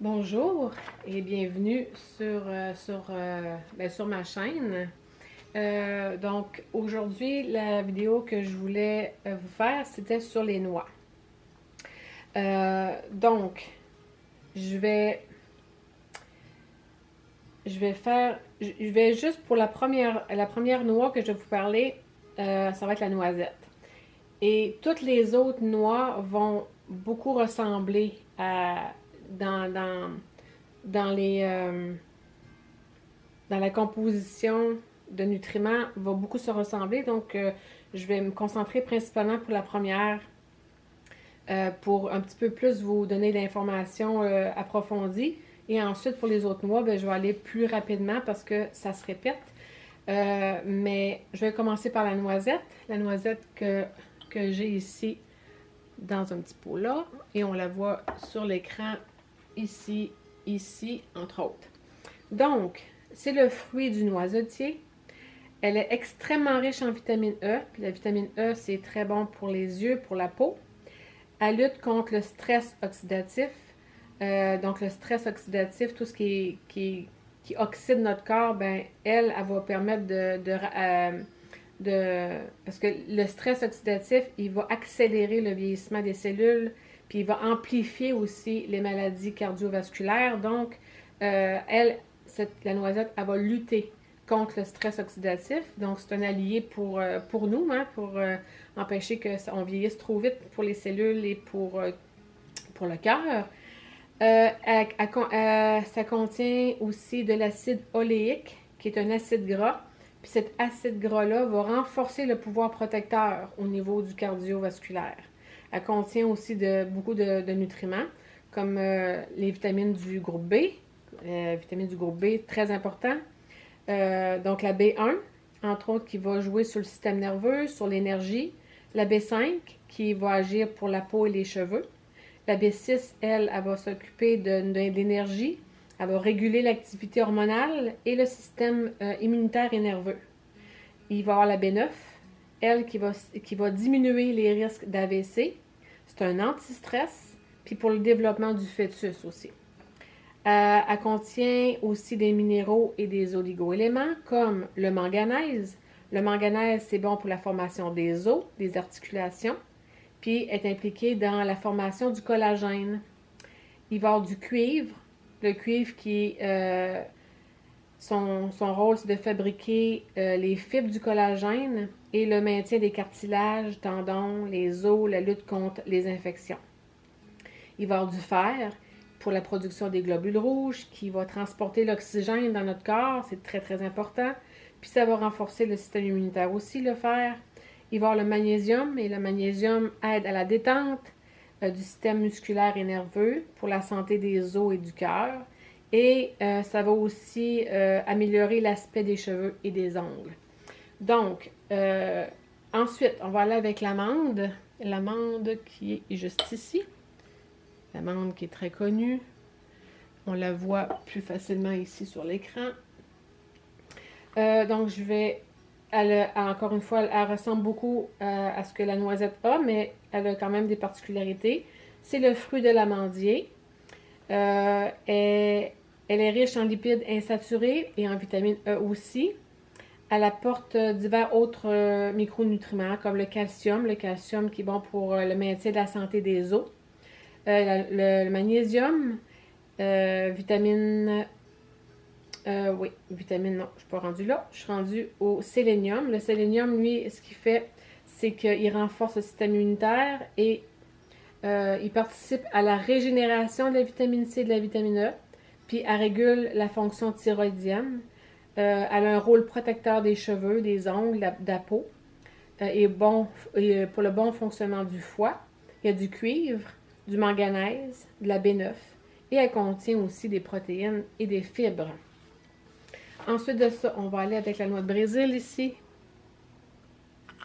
Bonjour et bienvenue sur ma chaîne. Donc aujourd'hui, la vidéo que je voulais vous faire, c'était sur les noix. Donc, je vais, je vais juste pour la première noix que je vais vous parler, ça va être la noisette. Et toutes les autres noix vont beaucoup ressembler à, dans, dans, dans les, dans la composition de nutriments va beaucoup se ressembler. Donc, je vais me concentrer principalement pour la première, pour un petit peu plus vous donner l'information approfondie. Et ensuite, pour les autres noix, ben, je vais aller plus rapidement parce que ça se répète. Mais je vais commencer par la noisette. La noisette que j'ai ici dans un petit pot là. Et on la voit sur l'écran ici, entre autres. Donc, c'est le fruit du noisetier. Elle est extrêmement riche en vitamine E. Puis la vitamine E, c'est très bon pour les yeux, pour la peau. Elle lutte contre le stress oxydatif. Donc, le stress oxydatif, tout ce qui oxyde notre corps, ben, elle va permettre parce que le stress oxydatif, il va accélérer le vieillissement des cellules, puis il va amplifier aussi les maladies cardiovasculaires. Donc, la noisette, elle va lutter contre le stress oxydatif. Donc, c'est un allié pour nous, hein, pour empêcher qu'on vieillisse trop vite pour les cellules et pour le cœur. Ça contient aussi de l'acide oléique, qui est un acide gras. Puis cet acide gras-là va renforcer le pouvoir protecteur au niveau du cardiovasculaire. Elle contient aussi beaucoup de nutriments, comme les vitamines du groupe B. Vitamines du groupe B, très important. Donc la B1, entre autres, qui va jouer sur le système nerveux, sur l'énergie. La B5, qui va agir pour la peau et les cheveux. La B6, elle va s'occuper de l'énergie. Elle va réguler l'activité hormonale et le système immunitaire et nerveux. Il va y avoir la B9, elle qui va diminuer les risques d'AVC. C'est un anti-stress, puis pour le développement du fœtus aussi. Elle contient aussi des minéraux et des oligo-éléments comme le manganèse. Le manganèse, c'est bon pour la formation des os, des articulations, puis est impliqué dans la formation du collagène. Il va y avoir du cuivre. Le cuivre son rôle, c'est de fabriquer les fibres du collagène et le maintien des cartilages, tendons, les os, la lutte contre les infections. Il va y avoir du fer pour la production des globules rouges qui va transporter l'oxygène dans notre corps, c'est très très important. Puis ça va renforcer le système immunitaire aussi, le fer. Il va y avoir le magnésium, et le magnésium aide à la détente du système musculaire et nerveux pour la santé des os et du cœur. Et ça va aussi améliorer l'aspect des cheveux et des ongles. Donc, ensuite, on va aller avec l'amande. L'amande qui est juste ici. L'amande qui est très connue. On la voit plus facilement ici sur l'écran. Donc, encore une fois, elle ressemble beaucoup à ce que la noisette a, mais elle a quand même des particularités. C'est le fruit de l'amandier. Elle est riche en lipides insaturés et en vitamine E aussi. Elle apporte divers autres micronutriments comme le calcium qui est bon pour le maintien de la santé des os. Le magnésium, vitamine... oui, vitamine, non, je ne suis pas rendue là. Je suis rendue au sélénium. Le sélénium, lui, ce qu'il fait, c'est qu'il renforce le système immunitaire et il participe à la régénération de la vitamine C et de la vitamine E, puis elle régule la fonction thyroïdienne. Elle a un rôle protecteur des cheveux, des ongles, de la peau, et pour le bon fonctionnement du foie. Il y a du cuivre, du manganèse, de la B9, et elle contient aussi des protéines et des fibres. Ensuite de ça, on va aller avec la noix de Brésil ici.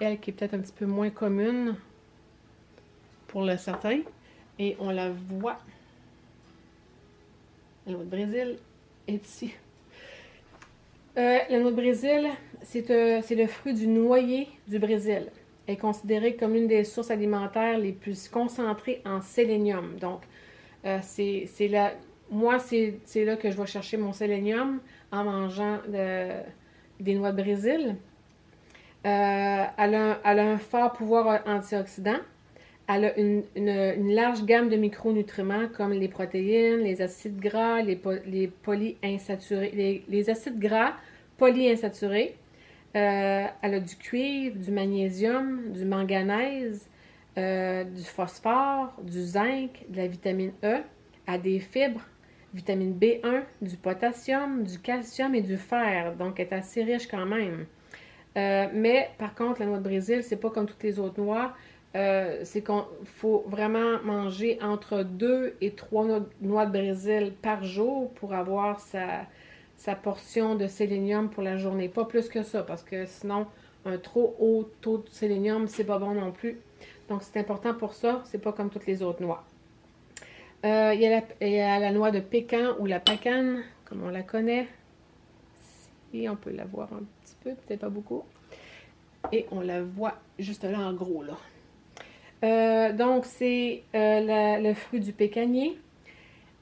Elle qui est peut-être un petit peu moins commune pour le certain. Et on la voit. La noix de Brésil est ici. La noix de Brésil, c'est le fruit du noyer du Brésil. Elle est considérée comme une des sources alimentaires les plus concentrées en sélénium. Donc, moi, c'est là que je vais chercher mon sélénium en mangeant des noix de Brésil. Elle a un fort pouvoir antioxydant. Elle a une large gamme de micronutriments comme les protéines, les acides gras, les polyinsaturés, les acides gras polyinsaturés. Elle a du cuivre, du magnésium, du manganèse, du phosphore, du zinc, de la vitamine E. Elle a des fibres, vitamine B1, du potassium, du calcium et du fer. Donc, elle est assez riche quand même. Mais par contre, la noix de Brésil, c'est pas comme toutes les autres noix. C'est qu'il faut vraiment manger entre 2 et 3 noix de Brésil par jour pour avoir sa portion de sélénium pour la journée. Pas plus que ça, parce que sinon, un trop haut taux de sélénium, c'est pas bon non plus. Donc, c'est important pour ça. C'est pas comme toutes les autres noix. Il y a la noix de pécan ou la pacane, comme on la connaît. Et on peut la voir un petit peu, peut-être pas beaucoup. Et on la voit juste là en gros, là. Donc, c'est le fruit du pécanier.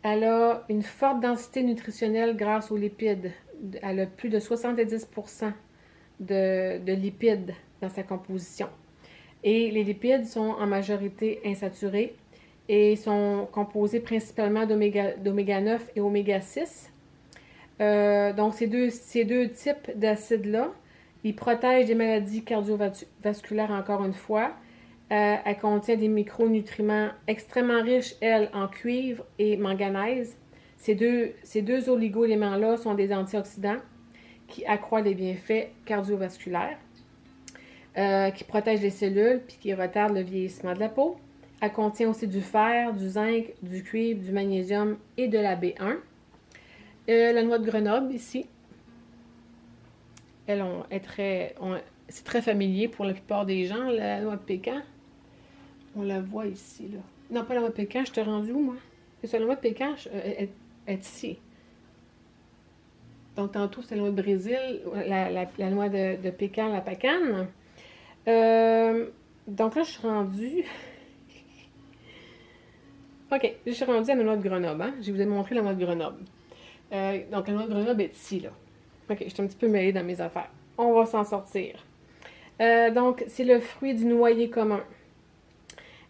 Elle a une forte densité nutritionnelle grâce aux lipides. Elle a plus de 70% de lipides dans sa composition. Et les lipides sont en majorité insaturés et sont composés principalement d'oméga 9 et oméga 6. Donc, ces deux types d'acides-là, ils protègent des maladies cardiovasculaires encore une fois. Elle contient des micronutriments extrêmement riches, elles, en cuivre et manganèse. Ces deux oligo-éléments-là sont des antioxydants qui accroissent les bienfaits cardiovasculaires, qui protègent les cellules puis qui retardent le vieillissement de la peau. Elle contient aussi du fer, du zinc, du cuivre, du magnésium et de la B1. La noix de Grenoble, ici, c'est très familier pour la plupart des gens, la noix de pécan. On la voit ici, là. Non, pas la noix de pécan, je t'ai rendu où, moi? C'est ça, la noix de pécan est ici. Donc, tantôt, c'est la noix de Brésil, la noix de pécan, la pacane. Donc là, je suis rendue... OK, je suis rendue à la noix de Grenoble, hein? Je vais vous montrer la noix de Grenoble. Donc, la noix de Grenoble est ici, là. OK, je suis un petit peu mêlée dans mes affaires. On va s'en sortir. Donc, c'est le fruit du noyer commun.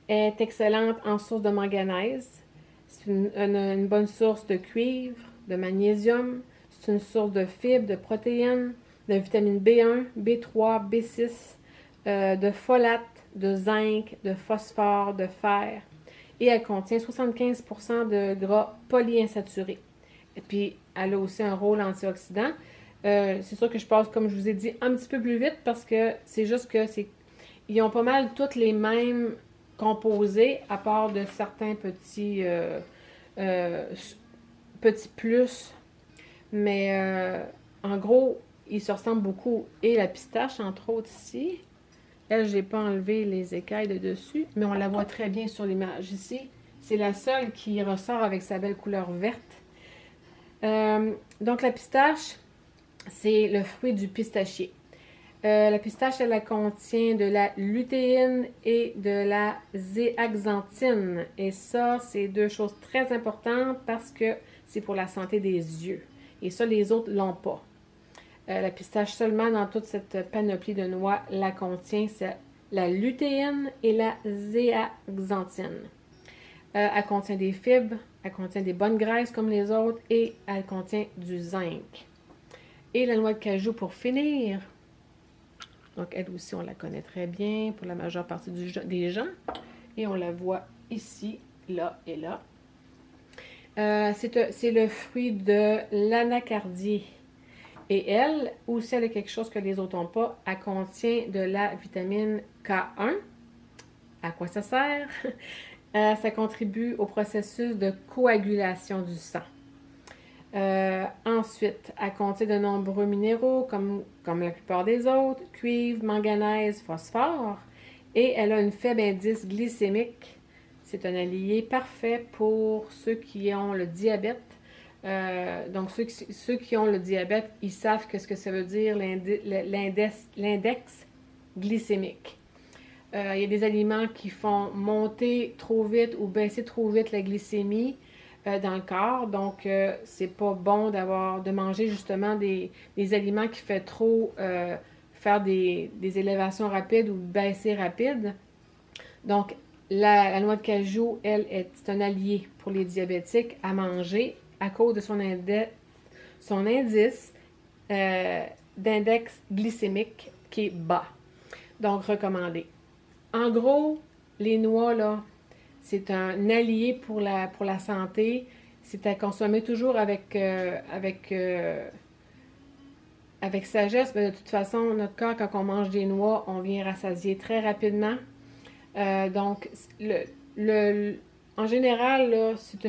Elle est excellente en source de manganèse. C'est une bonne source de cuivre, de magnésium. C'est une source de fibres, de protéines, de vitamine B1, B3, B6, de folate, de zinc, de phosphore, de fer. Et elle contient 75% de gras polyinsaturés. Et puis, elle a aussi un rôle antioxydant. C'est sûr que je passe, comme je vous ai dit, un petit peu plus vite parce que c'est juste que ils ont pas mal toutes les mêmes composés à part de certains petits plus. Mais en gros, ils se ressemblent beaucoup. Et la pistache, entre autres, ici. Elle, je n'ai pas enlevé les écailles de dessus, mais on la voit très bien sur l'image ici. C'est la seule qui ressort avec sa belle couleur verte. Donc, la pistache, c'est le fruit du pistachier. La pistache, elle contient de la lutéine et de la zéaxanthine. Et ça, c'est deux choses très importantes parce que c'est pour la santé des yeux. Et ça, les autres ne l'ont pas. La pistache seulement, dans toute cette panoplie de noix, la contient, c'est la lutéine et la zéaxanthine. Elle contient des fibres, elle contient des bonnes graisses comme les autres et elle contient du zinc. Et la noix de cajou pour finir. Donc, elle aussi, on la connaît très bien pour la majeure partie des gens. Et on la voit ici, là et là. C'est le fruit de l'anacardier. Et elle, aussi, elle a quelque chose que les autres n'ont pas. Elle contient de la vitamine K1. À quoi ça sert? Ça contribue au processus de coagulation du sang. Ensuite, elle contient de nombreux minéraux, comme la plupart des autres, cuivre, manganèse, phosphore. Et elle a une faible indice glycémique. C'est un allié parfait pour ceux qui ont le diabète. Donc, ceux qui ont le diabète, ils savent ce que ça veut dire, l'index glycémique. Il y a des aliments qui font monter trop vite ou baisser trop vite la glycémie. dans le corps. Donc, c'est pas bon de manger justement des aliments qui fait trop faire des élévations rapides ou baisser rapides. Donc, la noix de cajou, elle, est un allié pour les diabétiques à manger à cause de son indice d'index glycémique qui est bas. Donc, recommandé. En gros, les noix, là, c'est un allié pour la santé. C'est à consommer toujours avec sagesse. Mais de toute façon, notre corps, quand on mange des noix, on vient rassasier très rapidement. Donc, en général, là, c'est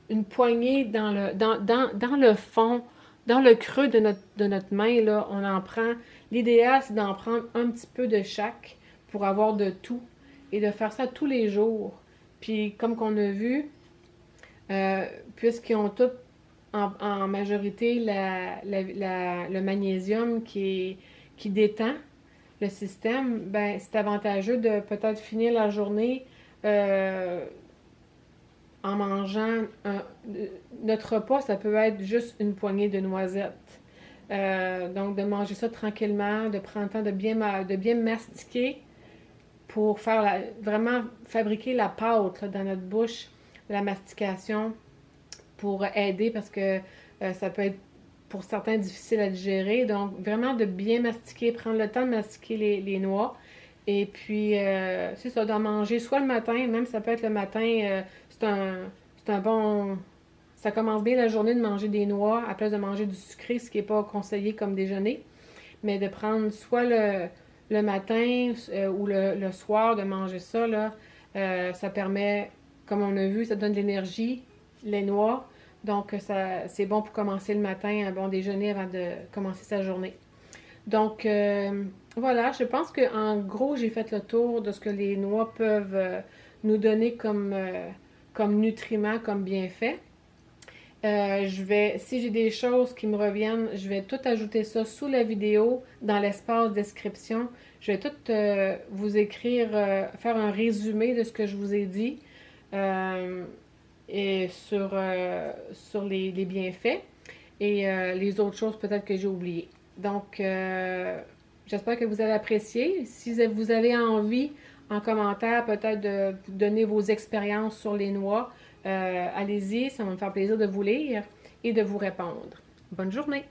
une poignée dans le fond, dans le creux de notre main, là, on en prend. L'idéal, c'est d'en prendre un petit peu de chaque pour avoir de tout et de faire ça tous les jours. Puis, comme qu'on a vu, puisqu'ils ont tous en majorité le magnésium qui détend le système, ben c'est avantageux de peut-être finir la journée en mangeant notre repas, ça peut être juste une poignée de noisettes. Donc de manger ça tranquillement, de prendre le temps de bien mastiquer pour vraiment fabriquer la pâte là, dans notre bouche, la mastication pour aider parce que ça peut être pour certains difficile à digérer. Donc, vraiment de bien mastiquer, prendre le temps de mastiquer les noix. Et puis, c'est ça, d'en manger soit le matin, même ça peut être le matin, c'est un bon... Ça commence bien la journée de manger des noix à place de manger du sucré, ce qui n'est pas conseillé comme déjeuner. Mais de prendre soit le matin ou le soir, de manger ça, là, ça permet, comme on a vu, ça donne de l'énergie, les noix. Donc, c'est bon pour commencer le matin, un bon déjeuner avant de commencer sa journée. Donc, voilà, je pense qu'en gros, j'ai fait le tour de ce que les noix peuvent nous donner comme nutriments, comme bienfaits. Si j'ai des choses qui me reviennent, je vais tout ajouter ça sous la vidéo, dans l'espace description. Je vais tout vous écrire, faire un résumé de ce que je vous ai dit. Et sur les bienfaits et les autres choses peut-être que j'ai oubliées. Donc, j'espère que vous avez apprécié. Si vous avez envie, en commentaire, peut-être de donner vos expériences sur les noix, allez-y, ça va me faire plaisir de vous lire et de vous répondre. Bonne journée!